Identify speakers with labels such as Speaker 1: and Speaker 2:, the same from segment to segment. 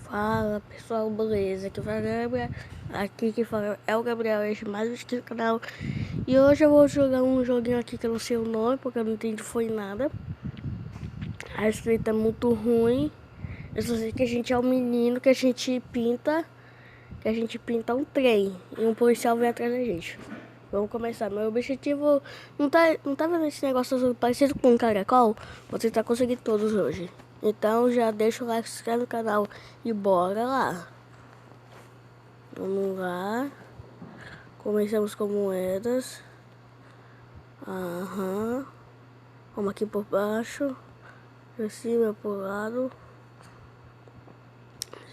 Speaker 1: Fala pessoal, beleza? Aqui que fala é o Gabriel, este mais um canal. E hoje eu vou jogar um joguinho aqui que eu não sei o nome, porque eu não entendi foi nada. A escrita é muito ruim. Eu só sei que a gente é um menino que a gente pinta um trem e um policial vem atrás da gente. Vamos começar. Meu objetivo não tá vendo esse negócio parecido com um caracol? Vou tentar conseguir todos hoje. Então já deixa o like, se inscreve no canal e bora lá. Vamos lá. Começamos com moedas. Aham. Vamos aqui por baixo. Por cima, por lado.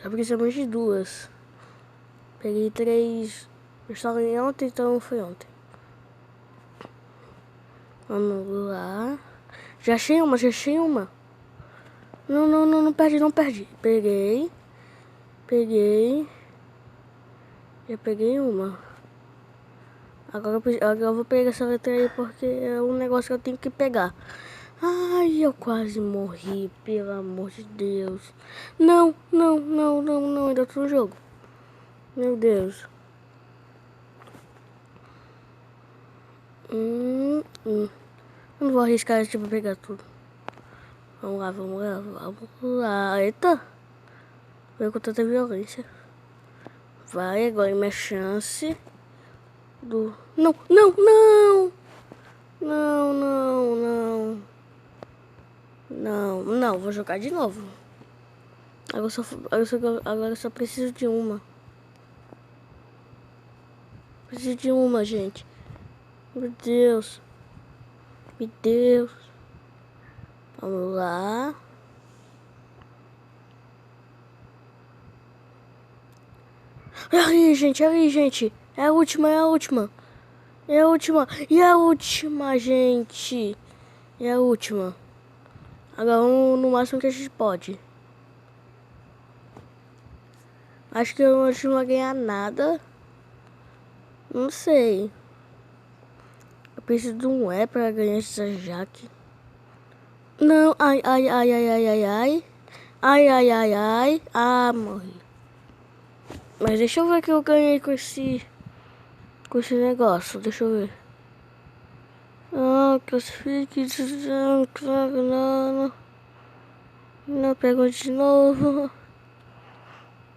Speaker 1: Já precisamos de duas. Peguei 3. Eu estava em ontem, então foi ontem. Vamos lá. Já achei uma. Não perde. Peguei. Já peguei uma. Agora eu vou pegar essa letra aí porque é um negócio que eu tenho que pegar. Ai, eu quase morri, pelo amor de Deus. Não, ainda tô no jogo. Meu Deus. Eu não vou arriscar esse tipo pra pegar tudo. Vamos lá. Eita. Veio com tanta violência. Vai, agora é minha chance. Não. Não, vou jogar de novo. Agora eu só preciso de uma. Preciso de uma, gente. Meu Deus. Vamos lá. Ali, gente. É a última. E a última, gente. É a última. Agora vamos no máximo que a gente pode. Acho que eu não vou ganhar nada. Não sei. Eu preciso de um E pra ganhar essa jaque. Não, ai. Ah, morri. Mas deixa eu ver o que eu ganhei com esse negócio. Deixa eu ver. Classifique. Não, pegou de novo.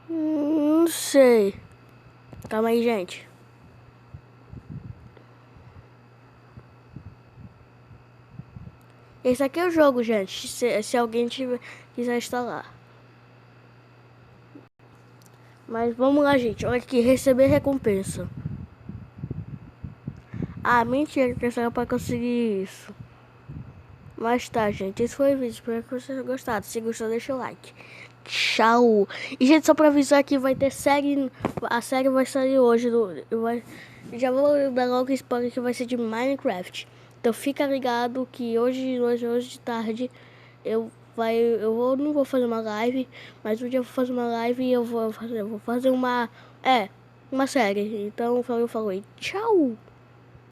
Speaker 1: Não sei. Calma aí, gente. Esse aqui é o jogo, gente. Se alguém quiser instalar. Mas vamos lá, gente. Olha aqui, receber recompensa. Ah, mentira, que só para conseguir isso. Mas tá, gente. Esse foi o vídeo. Espero que vocês tenham gostado. Se gostou, deixa o like. Tchau. E, gente, só pra avisar que vai ter série. A série vai sair hoje. Já vou dar logo spoiler que vai ser de Minecraft. Então fica ligado que hoje de tarde não vou fazer uma live, mas um dia eu vou fazer uma live e eu vou fazer uma série. Então eu falei, tchau.